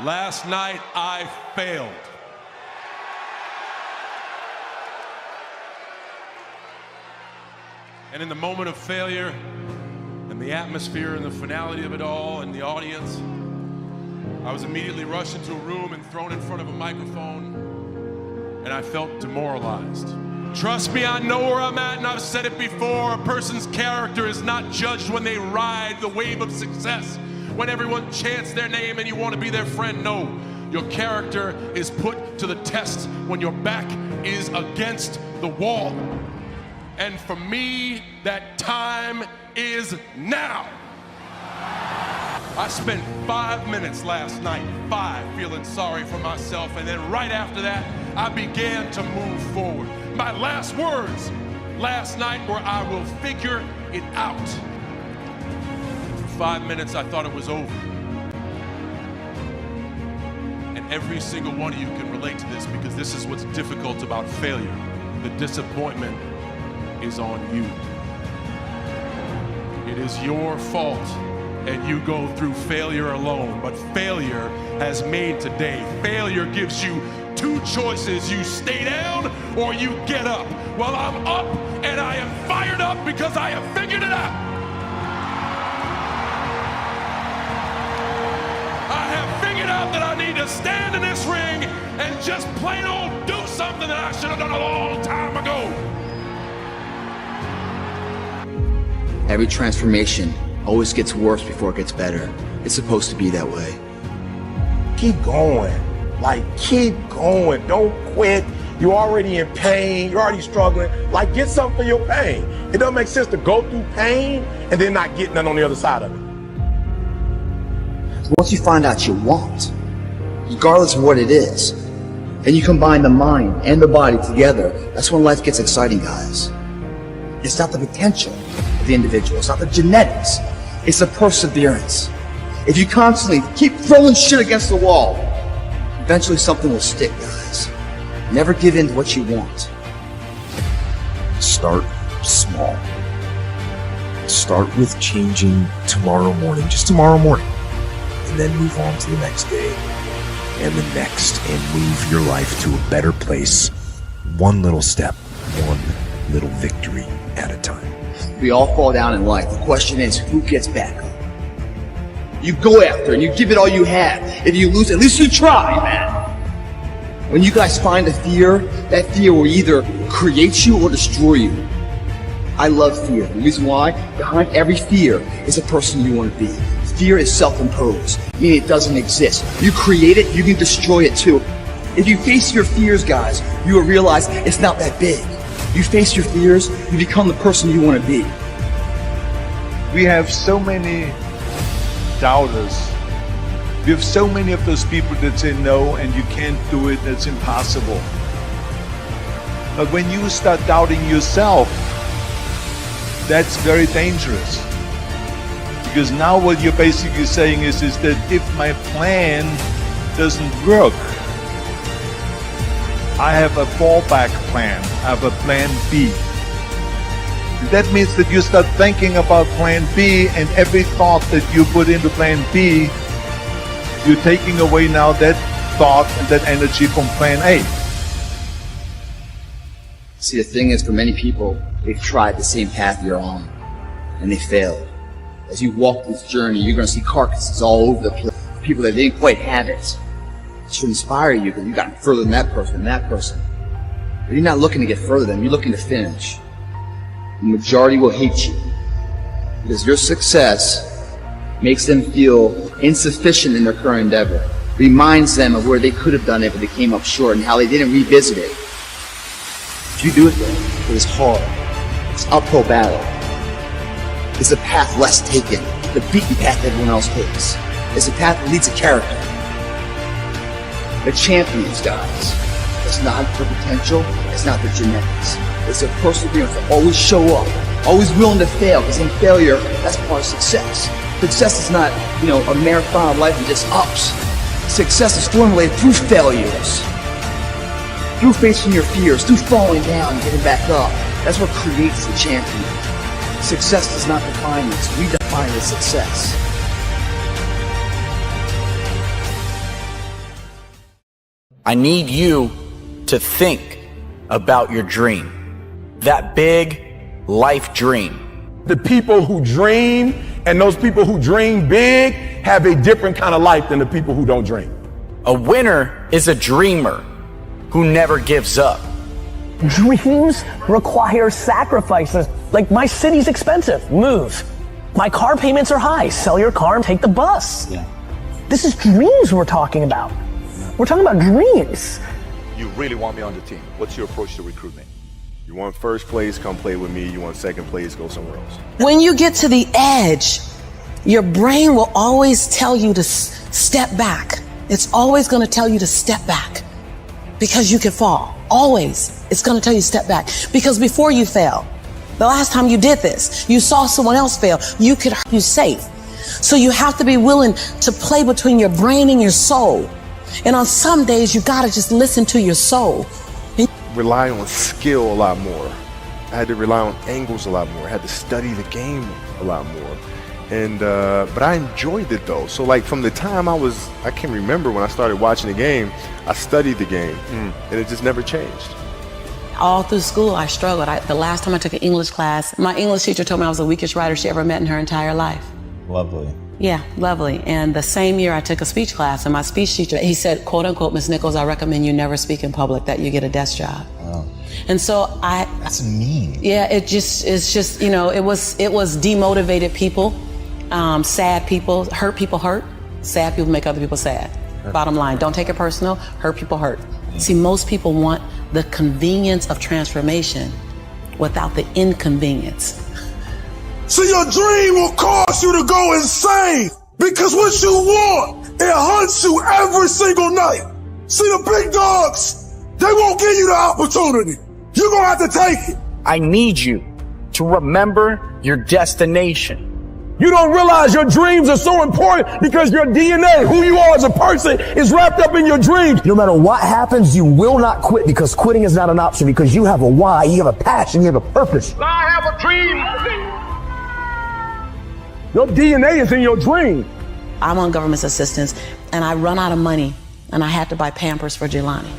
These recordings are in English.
Last night, I failed. And in the moment of failure, and the atmosphere and the finality of it all, and the audience, I was immediately rushed into a room and thrown in front of a microphone, and I felt demoralized. Trust me, I know where I'm at, and I've said it before. A person's character is not judged when they ride the wave of success, when everyone chants their name and you want to be their friend. No, your character is put to the test when your back is against the wall. And for me, that time is now. I spent 5 minutes last night, feeling sorry for myself, and then right after that, I began to move forward. My last words last night were, I will figure it out. For 5 minutes, I thought it was over. And every single one of you can relate to this, because this is what's difficult about failure. The disappointment is on you. It is your fault, and you go through failure alone. But failure has made today. Failure gives you two choices. You stay down or you get up. Well, I'm up, and I am fired up because I have figured it out. I have figured out that I need to stand in this ring and just plain old do something that I should have done a long time ago. Every transformation always gets worse before it gets better. It's supposed to be that way. Keep going. Like, keep going. Don't quit. You're already in pain. You're already struggling. Like, get something for your pain. It doesn't make sense to go through pain and then not get nothing on the other side of it. Once you find out you want, regardless of what it is, and you combine the mind and the body together, that's when life gets exciting, guys. It's not the potential of the individual. It's not the genetics. It's the perseverance. If you constantly keep throwing shit against the wall, eventually something will stick, guys. Never give in to what you want. Start small. Start with changing tomorrow morning, just tomorrow morning, and then move on to the next day and the next, and move your life to a better place, one little step, one little victory at a time. We all fall down in life. The question is, who gets back up? You go after and you give it all you have. If you lose, at least you try, man. When you guys find a fear, that fear will either create you or destroy you. I love fear. The reason why? Behind every fear is a person you want to be. Fear is self-imposed, meaning it doesn't exist. You create it, you can destroy it too. If you face your fears, guys, you will realize it's not that big. You face your fears, you become the person you want to be. We have so many doubters. We have so many of those people that say no and you can't do it, it's impossible. But when you start doubting yourself, that's very dangerous. Because now what you're basically saying is that if my plan doesn't work, I have a fallback plan, I have a plan B. That means that you start thinking about plan B, and every thought that you put into plan B, you're taking away now that thought and that energy from plan A. See, the thing is, for many people, they've tried the same path you're on, and they failed. As you walk this journey, you're going to see carcasses all over the place. People that didn't quite have it. It should inspire you, because you got further than that person and that person. But you're not looking to get further than them, you're looking to finish. The majority will hate you, because your success makes them feel insufficient in their current endeavor. Reminds them of where they could have done it, but they came up short, and how they didn't revisit it. If you do it though, it is hard. It's uphill battle. It's a path less taken, the beaten path everyone else takes. It's a path that leads to character. The champions, guys, it's not the potential, it's not the genetics. It's a perseverance to always show up, always willing to fail, because in failure, that's part of success. Success is not, a marathon of life with just ups. Success is formulated through failures, through facing your fears, through falling down and getting back up. That's what creates the champion. Success does not define us, we define the success. I need you to think about your dream. That big life dream. The people who dream and those people who dream big have a different kind of life than the people who don't dream. A winner is a dreamer who never gives up. Dreams require sacrifices. Like, my city's expensive, move. My car payments are high, sell your car and take the bus. Yeah. This is dreams we're talking about. We're talking about dreams. You really want me on the team. What's your approach to recruitment? You want first place, come play with me. You want second place, go somewhere else. When you get to the edge, your brain will always tell you to step back. It's always going to tell you to step back because you can fall. Always. It's going to tell you to step back because before you fail, the last time you did this, you saw someone else fail. You could hurt you safe. So you have to be willing to play between your brain and your soul. And on some days, you got to just listen to your soul. Rely on skill a lot more. I had to rely on angles a lot more. I had to study the game a lot more. And but I enjoyed it though. So like from the time I can remember when I started watching the game, I studied the game and it just never changed. All through school, I struggled. The last time I took an English class, my English teacher told me I was the weakest writer she ever met in her entire life. Lovely. Yeah, lovely. And the same year I took a speech class, and my speech teacher, he said, quote unquote, Miss Nichols, I recommend you never speak in public, that you get a desk job. Wow. And so That's mean. Yeah, it's just, you know, it was demotivated people, sad people hurt. Sad people make other people sad. Bottom line, don't take it personal, hurt people hurt. See, most people want the convenience of transformation without the inconvenience. See, your dream will cause you to go insane because what you want, it hunts you every single night. See, the big dogs, they won't give you the opportunity. You're gonna have to take it. I need you to remember your destination. You don't realize your dreams are so important because your DNA, who you are as a person, is wrapped up in your dreams. No matter what happens, you will not quit because quitting is not an option because you have a why, you have a passion, you have a purpose. I have a dream. Your DNA is in your dream. I'm on government assistance and I run out of money and I had to buy Pampers for Jelani.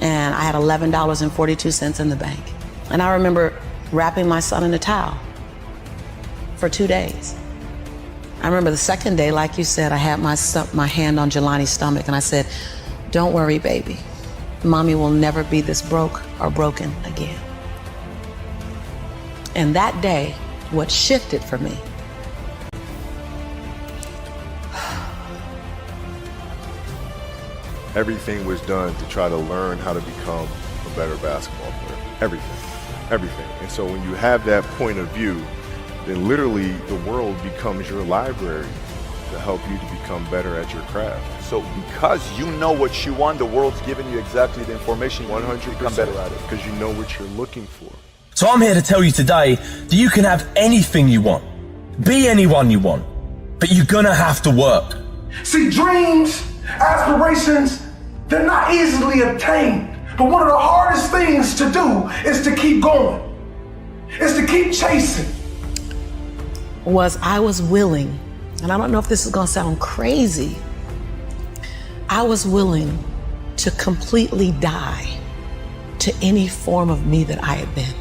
And I had $11.42 in the bank. And I remember wrapping my son in a towel for 2 days. I remember the second day, like you said, I had my hand on Jelani's stomach and I said, don't worry, baby. Mommy will never be this broke or broken again. And that day, what shifted for me, Everything was done to try to learn how to become a better basketball player. Everything. And so when you have that point of view, then literally the world becomes your library to help you to become better at your craft. So because you know what you want, the world's giving you exactly the information you need to become better at it. Because you know what you're looking for. So I'm here to tell you today that you can have anything you want, be anyone you want, but you're gonna have to work. See, dreams, aspirations, they're not easily obtained. But one of the hardest things to do is to keep going, is to keep chasing. I was willing, and I don't know if this is gonna sound crazy, I was willing to completely die to any form of me that I had been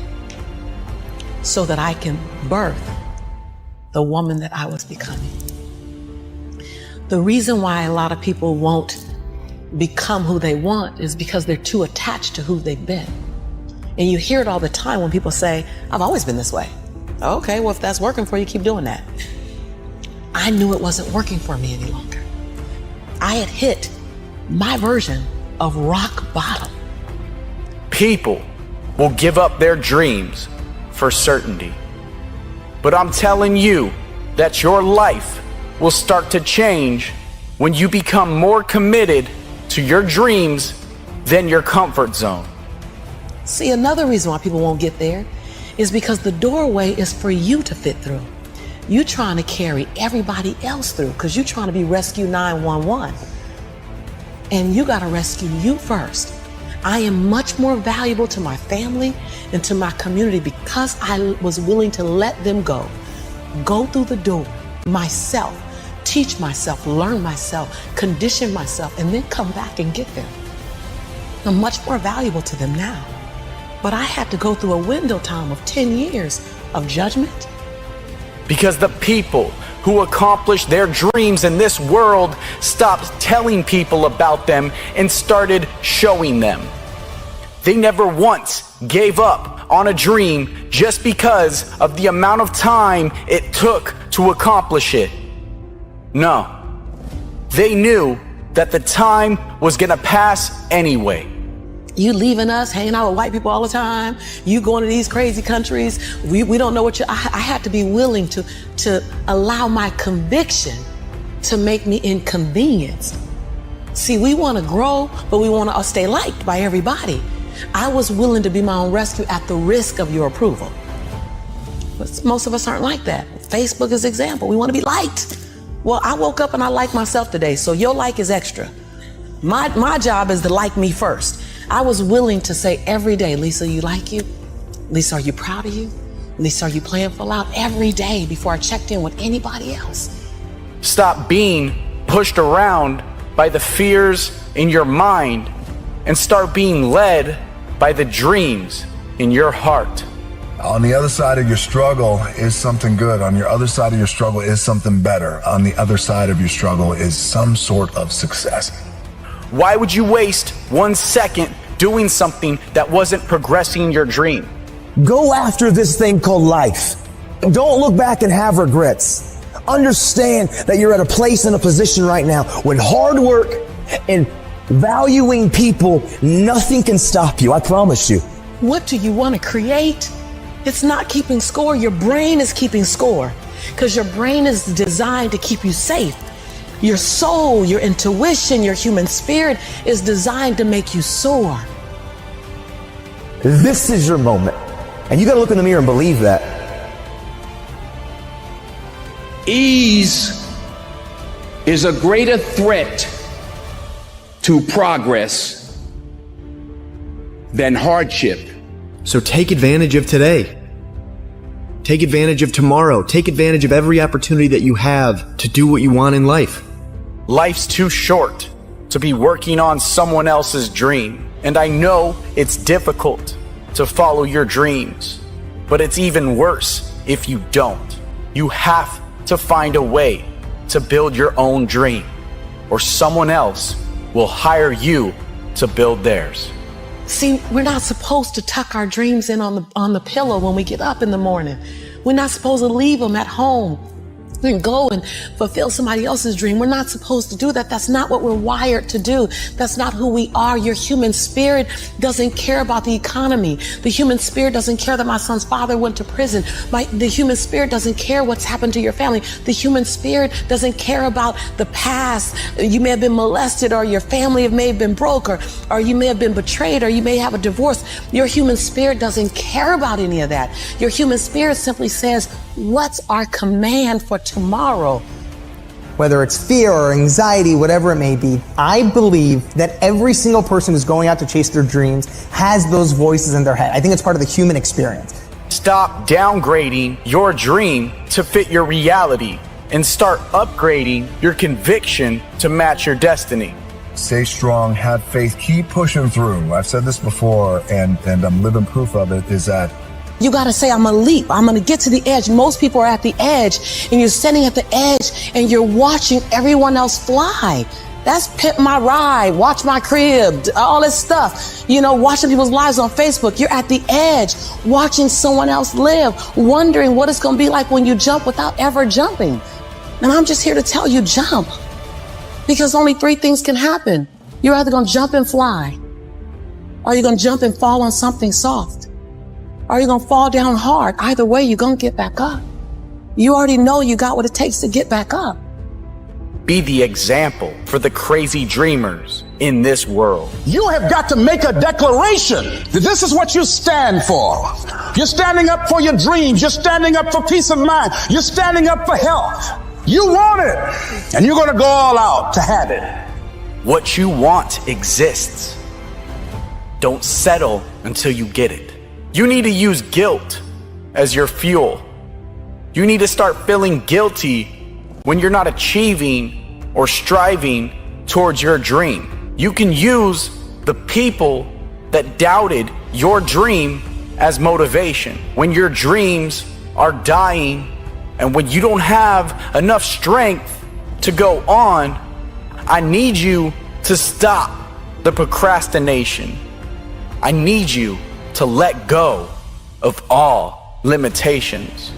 so that I can birth the woman that I was becoming. The reason why a lot of people won't become who they want is because they're too attached to who they've been. And you hear it all the time when people say, I've always been this way. Okay, well, if that's working for you, keep doing that. I knew it wasn't working for me any longer. I had hit my version of rock bottom. People will give up their dreams for certainty. But I'm telling you that your life will start to change when you become more committed to your dreams than your comfort zone. See, another reason why people won't get there is because the doorway is for you to fit through. You're trying to carry everybody else through because you're trying to be Rescue 911. And you got to rescue you first. I am much more valuable to my family and to my community because I was willing to let them go through the door myself, teach myself, learn myself, condition myself, and then come back and get them. I'm much more valuable to them now. But I had to go through a window time of 10 years of judgment. Because the people who accomplish their dreams in this world stopped telling people about them and started showing them. They never once gave up on a dream just because of the amount of time it took to accomplish it. No, they knew that the time was gonna pass anyway. You leaving us, hanging out with white people all the time. You going to these crazy countries. We don't know what you. I had to be willing to allow my conviction to make me inconvenienced. See, we want to grow, but we want to stay liked by everybody. I was willing to be my own rescue at the risk of your approval. But most of us aren't like that. Facebook is an example. We want to be liked. Well, I woke up and I like myself today, so your like is extra. My job is to like me first. I was willing to say every day, Lisa, you like you? Lisa, are you proud of you? Lisa, are you playing full out? Every day before I checked in with anybody else. Stop being pushed around by the fears in your mind and start being led by the dreams in your heart. On the other side of your struggle is something good. On your other side of your struggle is something better. On the other side of your struggle is some sort of success. Why would you waste 1 second doing something that wasn't progressing your dream? Go after this thing called life. Don't look back and have regrets. Understand that you're at a place and a position right now when hard work and valuing people, nothing can stop you. I promise you. What do you want to create? It's not keeping score. Your brain is keeping score because your brain is designed to keep you safe. Your soul, your intuition, your human spirit is designed to make you soar. This is your moment. And you got to look in the mirror and believe that. Ease is a greater threat to progress than hardship. So take advantage of today. Take advantage of tomorrow. Take advantage of every opportunity that you have to do what you want in life. Life's too short to be working on someone else's dream. And I know it's difficult to follow your dreams, but it's even worse if you don't. You have to find a way to build your own dream, or someone else will hire you to build theirs. See, we're not supposed to tuck our dreams in on the pillow when we get up in the morning. We're not supposed to leave them at home and go and fulfill somebody else's dream. We're not supposed to do that. That's not what we're wired to do. That's not who we are. Your human spirit doesn't care about the economy. The human spirit doesn't care that my son's father went to prison. The human spirit doesn't care what's happened to your family. The human spirit doesn't care about the past. You may have been molested, or your family may have been broke, or you may have been betrayed, or you may have a divorce. Your human spirit doesn't care about any of that. Your human spirit simply says, what's our command for tomorrow? Whether it's fear or anxiety, whatever it may be, I believe that every single person who's going out to chase their dreams has those voices in their head. I think it's part of the human experience. Stop downgrading your dream to fit your reality and start upgrading your conviction to match your destiny. Stay strong, have faith, keep pushing through. I've said this before, and I'm living proof of it, is that you got to say, I'm going to leap. I'm going to get to the edge. Most people are at the edge, and you're standing at the edge and you're watching everyone else fly. That's Pimp My Ride, Watch My Crib, all this stuff. You know, watching people's lives on Facebook. You're at the edge, watching someone else live, wondering what it's going to be like when you jump without ever jumping. And I'm just here to tell you, jump. Because only 3 things can happen. You're either going to jump and fly, or you're going to jump and fall on something soft, or you're going to fall down hard. Either way, you're going to get back up. You already know you got what it takes to get back up. Be the example for the crazy dreamers in this world. You have got to make a declaration that this is what you stand for. You're standing up for your dreams. You're standing up for peace of mind. You're standing up for health. You want it, and you're going to go all out to have it. What you want exists. Don't settle until you get it. You need to use guilt as your fuel. You need to start feeling guilty when you're not achieving or striving towards your dream. You can use the people that doubted your dream as motivation. When your dreams are dying and when you don't have enough strength to go on, I need you to stop the procrastination. I need you to let go of all limitations.